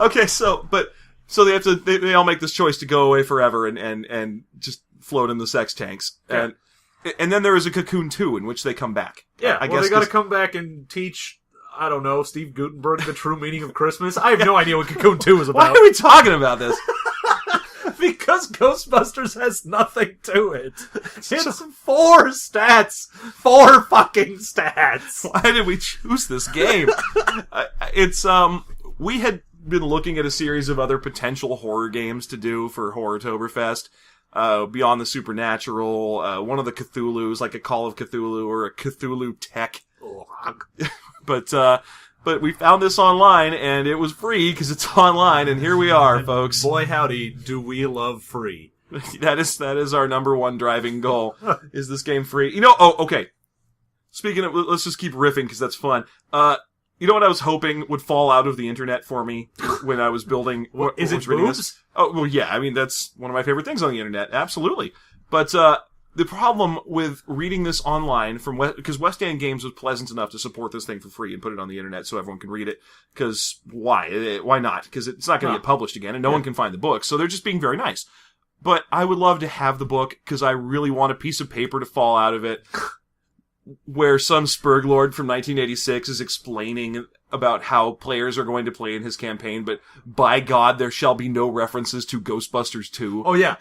Okay, so they have to, they all make this choice to go away forever and just float in the sex tanks. Yeah. And then there is a Cocoon 2 in which they come back. Yeah, I well, guess they gotta come back and teach, I don't know, Steve Guttenberg the true meaning of Christmas. I have no idea what Cocoon 2 is Why about. are we talking about this? Because Ghostbusters has nothing to it. It's 4 stats. 4 fucking stats. Why did we choose this game? We had been looking at a series of other potential horror games to do for Horrortoberfest. Beyond the Supernatural, one of the Cthulhu's, like a Call of Cthulhu or a Cthulhu Tech. But we found this online, and it was free because it's online, and here we are, folks. Boy howdy, do we love free. That is our number one driving goal. Is this game free? Oh, okay. Speaking of, let's just keep riffing because that's fun. You know what I was hoping would fall out of the internet for me when I was building... Is it boobs? Oh, well, yeah. I mean, that's one of my favorite things on the internet. Absolutely. But the problem with reading this online from... Because West End Games was pleasant enough to support this thing for free and put it on the internet so everyone can read it. Because why? Why not? Because it's not going to get published again and no one can find the book. So they're just being very nice. But I would love to have the book because I really want a piece of paper to fall out of it where some Spurglord from 1986 is explaining about how players are going to play in his campaign, but by God, there shall be no references to Ghostbusters 2. Oh, yeah.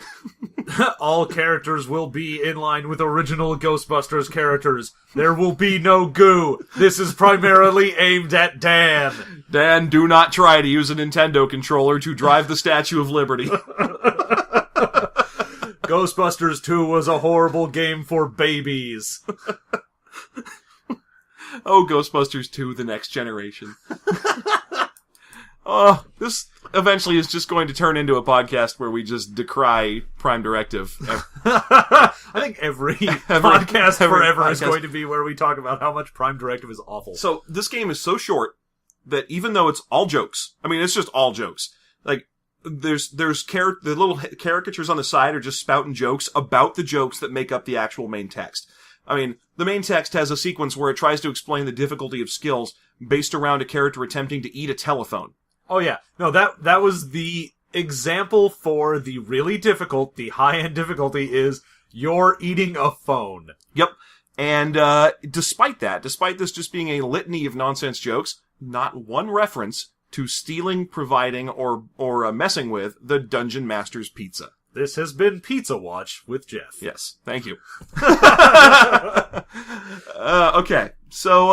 All characters will be in line with original Ghostbusters characters. There will be no goo. This is primarily aimed at Dan. Dan, do not try to use a Nintendo controller to drive the Statue of Liberty. Ghostbusters 2 was a horrible game for babies. Oh, Ghostbusters 2, The Next Generation. Oh, this eventually is just going to turn into a podcast where we just decry Prime Directive. I think every podcast forever is going to be where we talk about how much Prime Directive is awful. So, this game is so short that even though it's all jokes, I mean, it's just all jokes. Like, the little caricatures on the side are just spouting jokes about the jokes that make up the actual main text. I mean, the main text has a sequence where it tries to explain the difficulty of skills based around a character attempting to eat a telephone. Oh yeah. No, that was the example for the really difficult, the high-end difficulty is you're eating a phone. Yep. And despite this just being a litany of nonsense jokes, not one reference to stealing, providing, or messing with the Dungeon Master's pizza. This has been Pizza Watch with Jeff. Yes, thank you. Okay, so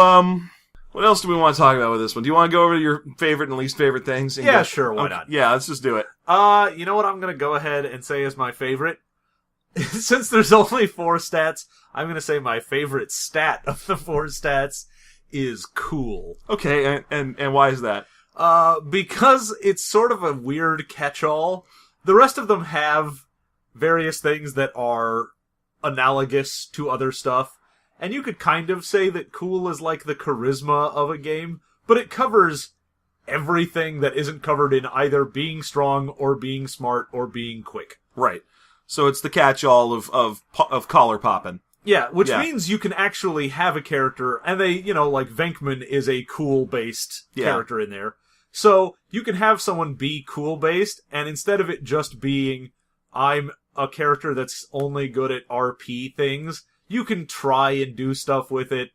what else do we want to talk about with this one? Do you want to go over your favorite and least favorite things? Yeah, sure, why not? Yeah, let's just do it. You know what I'm going to go ahead and say is my favorite? Since there's only 4 stats, I'm going to say my favorite stat of the 4 stats is cool. Okay, and why is that? Because it's sort of a weird catch-all. The rest of them have various things that are analogous to other stuff, and you could kind of say that cool is like the charisma of a game, but it covers everything that isn't covered in either being strong or being smart or being quick. Right. So it's the catch-all of collar popping. Yeah, which means you can actually have a character, and they, like Venkman is a cool-based character in there. So you can have someone be cool-based, and instead of it just being, I'm a character that's only good at RP things, you can try and do stuff with it.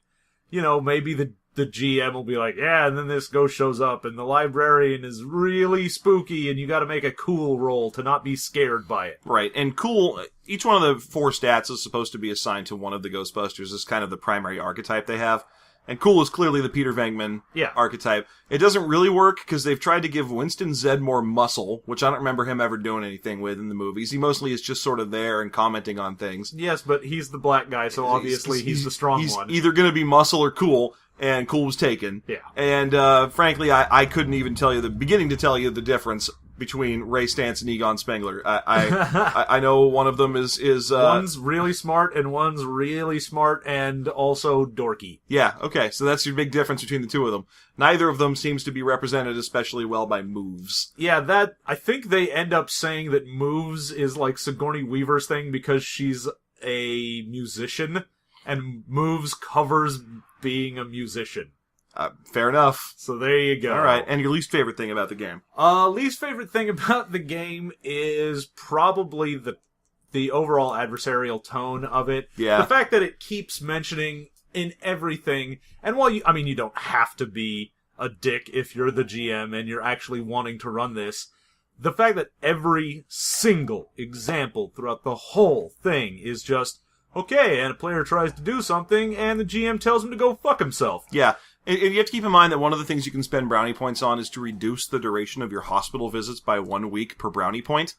Maybe the GM will be like, yeah, and then this ghost shows up, and the librarian is really spooky, and you gotta make a cool roll to not be scared by it. Right, and cool, each one of the 4 stats is supposed to be assigned to one of the Ghostbusters as kind of the primary archetype they have. And cool is clearly the Peter Venkman archetype. It doesn't really work because they've tried to give Winston Zed more muscle, which I don't remember him ever doing anything with in the movies. He mostly is just sort of there and commenting on things. Yes, but he's the black guy, so obviously he's the strong one. He's either going to be muscle or cool, and cool was taken. Yeah. And frankly, I couldn't even beginning to tell you the difference between Ray Stantz and Egon Spengler. I know one of them is one's really smart and one's really smart and also dorky. Yeah, okay, so that's your big difference between the two of them. Neither of them seems to be represented especially well by Moves. Yeah, I think they end up saying that Moves is like Sigourney Weaver's thing because she's a musician, and Moves covers being a musician. Fair enough. So there you go. All right, and your least favorite thing about the game? Least favorite thing about the game is probably the overall adversarial tone of it. Yeah. The fact that it keeps mentioning in everything, and while you don't have to be a dick if you're the GM and you're actually wanting to run this, the fact that every single example throughout the whole thing is just, okay, and a player tries to do something, and the GM tells him to go fuck himself. Yeah. And you have to keep in mind that one of the things you can spend brownie points on is to reduce the duration of your hospital visits by 1 week per brownie point.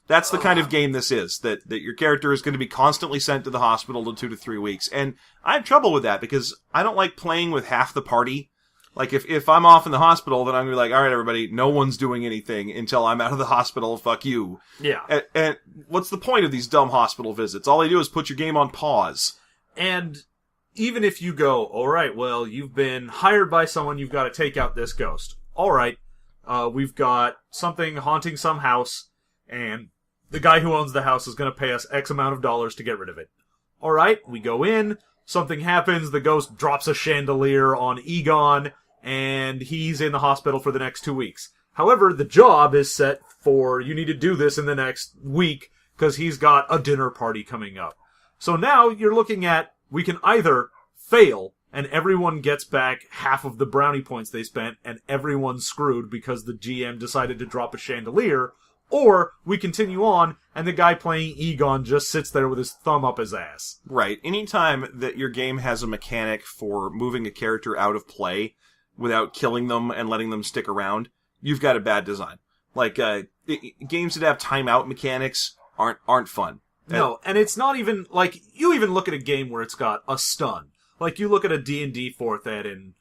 That's the kind of game this is, that your character is going to be constantly sent to the hospital in 2 to 3 weeks. And I have trouble with that because I don't like playing with half the party. Like, if I'm off in the hospital, then I'm going to be like, all right, everybody, no one's doing anything until I'm out of the hospital, fuck you. Yeah. And what's the point of these dumb hospital visits? All they do is put your game on pause. And even if you go, all right, well, you've been hired by someone, you've got to take out this ghost. All right, we've got something haunting some house, and the guy who owns the house is going to pay us X amount of dollars to get rid of it. All right, we go in, something happens, the ghost drops a chandelier on Egon, and he's in the hospital for the next 2 weeks. However, the job is set for, you need to do this in the next week, because he's got a dinner party coming up. So now you're looking at, we can either fail, and everyone gets back half of the brownie points they spent, and everyone's screwed because the GM decided to drop a chandelier, or we continue on, and the guy playing Egon just sits there with his thumb up his ass. Right. Anytime that your game has a mechanic for moving a character out of play without killing them and letting them stick around, you've got a bad design. Like, games that have timeout mechanics aren't fun. No, and it's not even, like, you even look at a game where it's got a stun. Like, you look at a D&D 4th ed, and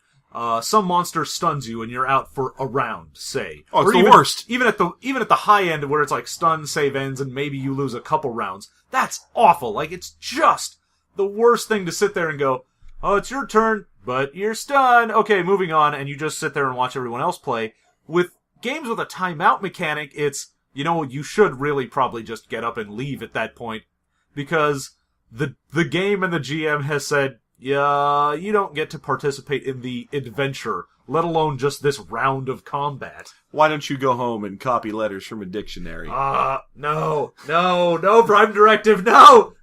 some monster stuns you, and you're out for a round, say. Oh, it's the worst. Even at the high end, where it's like stun, save ends, and maybe you lose a couple rounds. That's awful. Like, it's just the worst thing to sit there and go, oh, it's your turn, but you're stunned. Okay, moving on, and you just sit there and watch everyone else play. With games with a timeout mechanic, it's, you should really probably just get up and leave at that point, because the game and the GM has said, yeah, you don't get to participate in the adventure, let alone just this round of combat. Why don't you go home and copy letters from a dictionary? No, Prime Directive, no!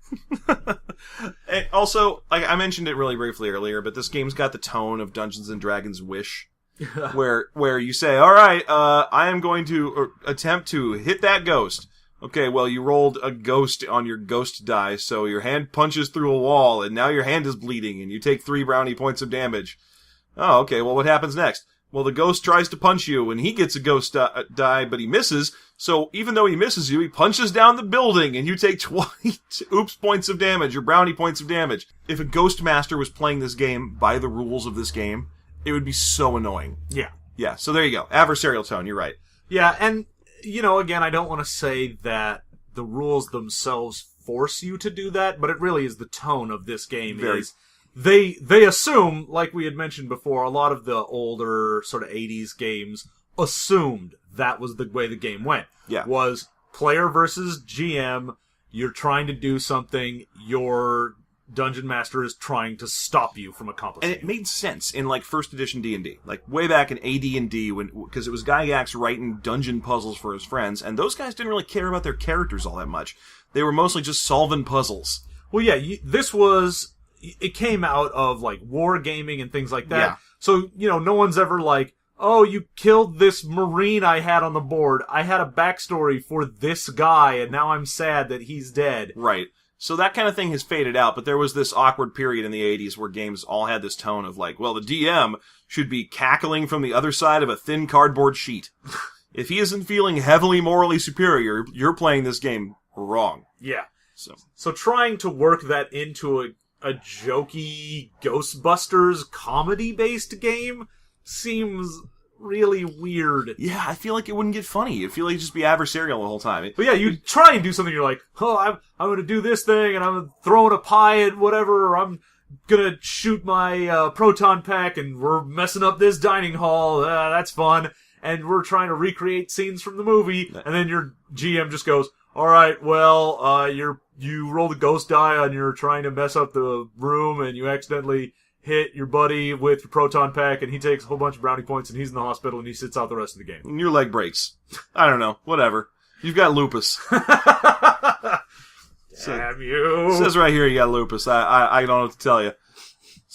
And also, like I mentioned it really briefly earlier, but this game's got the tone of Dungeons and Dragons Wish, where you say, all right, I am going to attempt to hit that ghost. Okay, well, you rolled a ghost on your ghost die, so your hand punches through a wall, and now your hand is bleeding, and you take 3 brownie points of damage. Oh, okay, well, what happens next? Well, the ghost tries to punch you, and he gets a ghost die, but he misses, so even though he misses you, he punches down the building, and you take 20 oops points of damage, or brownie points of damage. If a Ghost Master was playing this game by the rules of this game, it would be so annoying. Yeah. Yeah, so there you go. Adversarial tone, you're right. Yeah, and, again, I don't want to say that the rules themselves force you to do that, but it really is the tone of this game. They assume, like we had mentioned before, a lot of the older sort of 80s games assumed that was the way the game went. Yeah. Was player versus GM, you're trying to do something, your Dungeon Master is trying to stop you from accomplishing it. And it made sense in, like, first edition D&D. Like, way back in AD&D, because it was Gygax writing dungeon puzzles for his friends, and those guys didn't really care about their characters all that much. They were mostly just solving puzzles. Well, yeah, it came out of, like, wargaming and things like that. Yeah. So, no one's ever like, oh, you killed this Marine I had on the board. I had a backstory for this guy, and now I'm sad that he's dead. Right. So that kind of thing has faded out, but there was this awkward period in the 80s where games all had this tone of like, well, the DM should be cackling from the other side of a thin cardboard sheet. If he isn't feeling heavily morally superior, you're playing this game wrong. Yeah. So trying to work that into a jokey Ghostbusters comedy-based game seems really weird. Yeah, I feel like it wouldn't get funny. I feel like it'd just be adversarial the whole time. But yeah, you try and do something, you're like, oh, I'm going to do this thing, and I'm throwing a pie at whatever, or I'm going to shoot my proton pack, and we're messing up this dining hall. That's fun. And we're trying to recreate scenes from the movie, and then your GM just goes, all right, well, you rolled a ghost die and you're trying to mess up the room, and you accidentally hit your buddy with your proton pack, and he takes a whole bunch of brownie points, and he's in the hospital, and he sits out the rest of the game. And your leg breaks. I don't know. Whatever. You've got lupus. Damn you. It says right here you got lupus. I don't know what to tell you.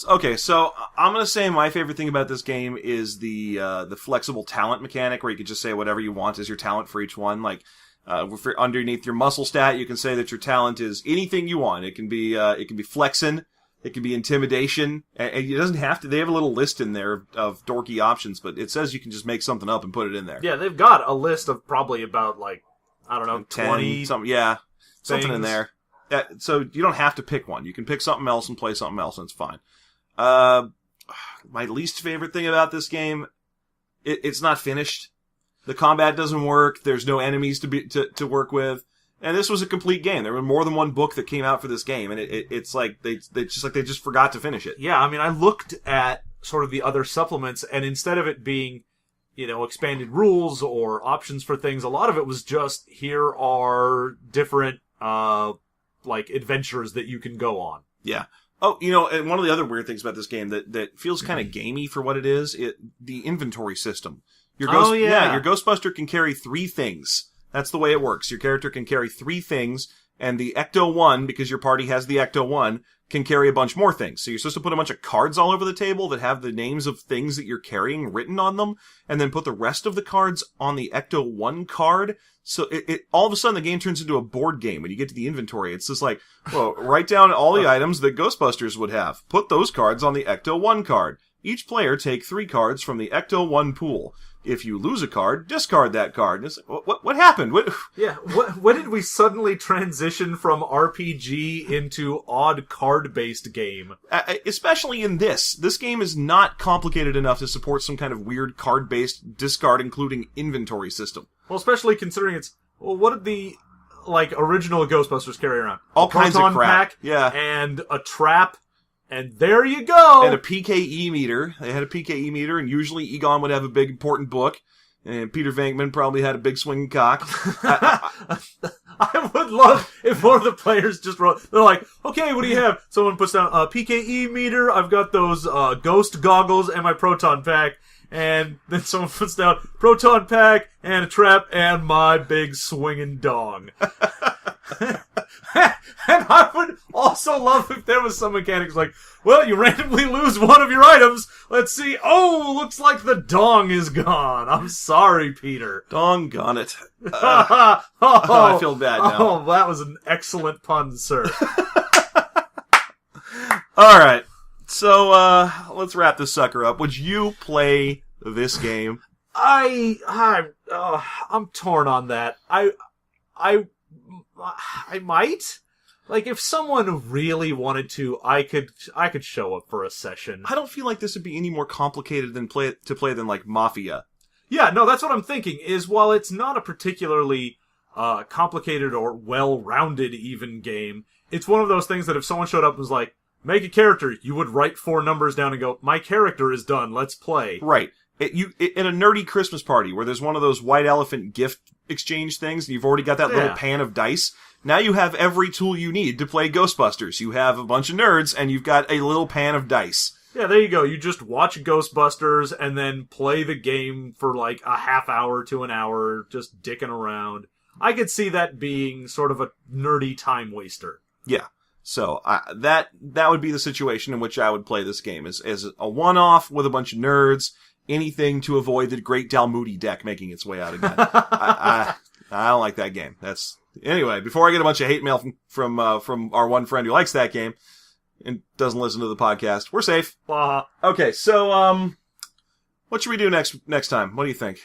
Okay, so I'm going to say my favorite thing about this game is the flexible talent mechanic, where you can just say whatever you want as your talent for each one. Like, underneath your muscle stat, you can say that your talent is anything you want. It can be flexing. It can be intimidation, and it doesn't have to. They have a little list in there of dorky options, but it says you can just make something up and put it in there. Yeah, they've got a list of probably about, like, I don't know, 20 something. Yeah, something in there. So you don't have to pick one. You can pick something else and play something else, and it's fine. My least favorite thing about this game, it's not finished. The combat doesn't work. There's no enemies to work with. And this was a complete game. There were more than one book that came out for this game, and it's like they just forgot to finish it. Yeah, I mean, I looked at sort of the other supplements, and instead of it being, expanded rules or options for things, a lot of it was just, here are different, adventures that you can go on. Yeah. Oh, and one of the other weird things about this game that feels kind of gamey for what it is, the inventory system. Your Ghostbuster can carry 3 things. That's the way it works. Your character can carry 3 things, and the Ecto-1, because your party has the Ecto-1, can carry a bunch more things. So you're supposed to put a bunch of cards all over the table that have the names of things that you're carrying written on them, and then put the rest of the cards on the Ecto-1 card. So it all of a sudden the game turns into a board game when you get to the inventory. It's just like, well, write down all the items that Ghostbusters would have. Put those cards on the Ecto-1 card. Each player take 3 cards from the Ecto-1 pool. If you lose a card, discard that card. And it's like, what happened? When did we suddenly transition from RPG into odd card-based game? Especially in this. This game is not complicated enough to support some kind of weird card-based discard, including inventory system. Well, especially considering what did the, original Ghostbusters carry around? All kinds of crap. Pack, yeah. And a trap. And there you go! And a PKE meter. They had a PKE meter, and usually Egon would have a big, important book. And Peter Venkman probably had a big swinging cock. I would love if one of the players just wrote, they're like, okay, what do you have? Someone puts down a PKE meter, I've got those ghost goggles and my proton pack. And then someone puts down proton pack and a trap and my big swinging dong. And I would also love if there was some mechanics like, well, you randomly lose one of your items. Let's see. Oh, looks like the dong is gone. I'm sorry, Peter. Dong gone it. I feel bad now. Oh, that was an excellent pun, sir. All right. So, let's wrap this sucker up. Would you play this game? I'm torn on that. I might. Like, if someone really wanted to, I could show up for a session. I don't feel like this would be any more complicated than like Mafia. Yeah, no, that's what I'm thinking, is while it's not a particularly complicated or well-rounded even game, it's one of those things that if someone showed up and was like, make a character, you would write 4 numbers down and go, my character is done, let's play. Right. In a nerdy Christmas party where there's one of those white elephant gift exchange things and you've already got that little pan of dice, now you have every tool you need to play Ghostbusters. You have a bunch of nerds and you've got a little pan of dice. Yeah, there you go. You just watch Ghostbusters and then play the game for like a half hour to an hour, just dicking around. I could see that being sort of a nerdy time waster. Yeah. So that would be the situation in which I would play this game as a one-off with a bunch of nerds. Anything to avoid the Great Dalmoody deck making its way out again. I don't like that game. Anyway. Before I get a bunch of hate mail from our one friend who likes that game and doesn't listen to the podcast, we're safe. Okay, so what should we do next time? What do you think?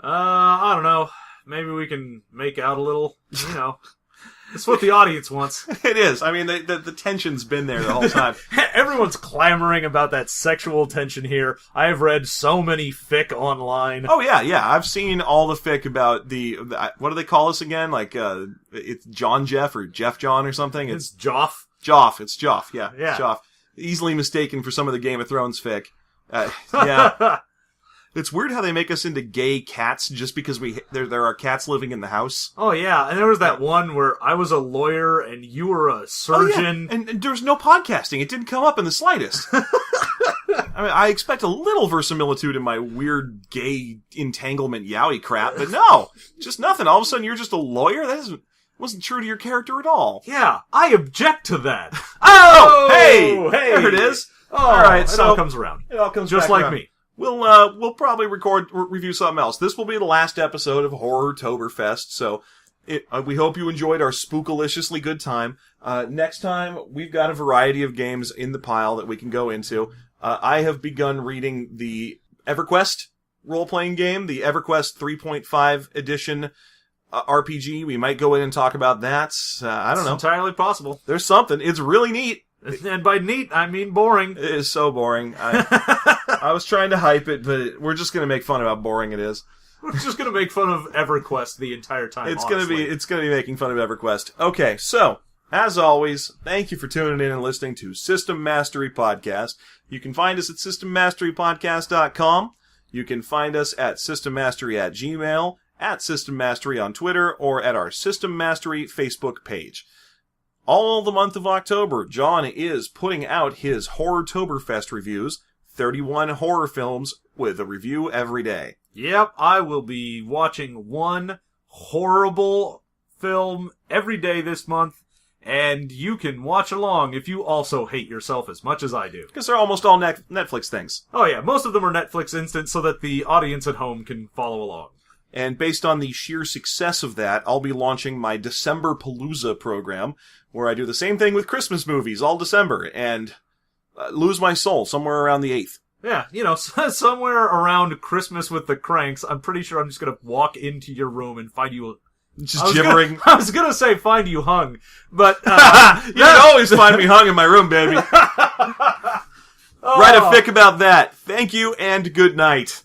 I don't know. Maybe we can make out a little. You know. It's what the audience wants. It is. I mean, the tension's been there the whole time. Everyone's clamoring about that sexual tension here. I have read so many fic online. Oh, yeah. I've seen all the fic about the what do they call us again? Like, it's John Jeff or Jeff John or something? It's Joff. Joff. It's Joff. Yeah. Joff. Easily mistaken for some of the Game of Thrones fic. Yeah. It's weird how they make us into gay cats just because there are cats living in the house. Oh, yeah. And there was that one where I was a lawyer and you were a surgeon. Oh, yeah. And there was no podcasting. It didn't come up in the slightest. I mean, I expect a little verisimilitude in my weird gay entanglement yowie crap, but no. Just nothing. All of a sudden, you're just a lawyer? That wasn't true to your character at all. Yeah, I object to that. Oh! Hey! There it is. Oh, all right, so it all comes around. It all comes just back like around. Me. We'll probably review something else. This will be the last episode of Horrortoberfest, so we hope you enjoyed our spookaliciously good time. Next time, we've got a variety of games in the pile that we can go into. I have begun reading the EverQuest role-playing game, the EverQuest 3.5 edition RPG. We might go in and talk about that. I don't know. It's entirely possible. There's something. It's really neat. And by neat, I mean boring. It is so boring. I was trying to hype it, but we're just going to make fun of how boring it is. We're just going to make fun of EverQuest the entire time. It's going to be making fun of EverQuest. Okay, so as always, thank you for tuning in and listening to System Mastery Podcast. You can find us at systemmasterypodcast.com. You can find us at systemmastery@gmail, at System Mastery on Twitter, or at our System Mastery Facebook page. All the month of October, John is putting out his Horrortoberfest reviews, 31 horror films with a review every day. Yep, I will be watching one horrible film every day this month, and you can watch along if you also hate yourself as much as I do. Because they're almost all Netflix things. Oh yeah, most of them are Netflix instant so that the audience at home can follow along. And based on the sheer success of that, I'll be launching my December Palooza program, where I do the same thing with Christmas movies all December, and lose my soul somewhere around the 8th. Yeah, you know, somewhere around Christmas with the Cranks, I'm pretty sure I'm just going to walk into your room and find you... Just gibbering. I was going to say find you hung, but... you can always find me hung in my room, baby. Write a fic about that. Thank you, and good night.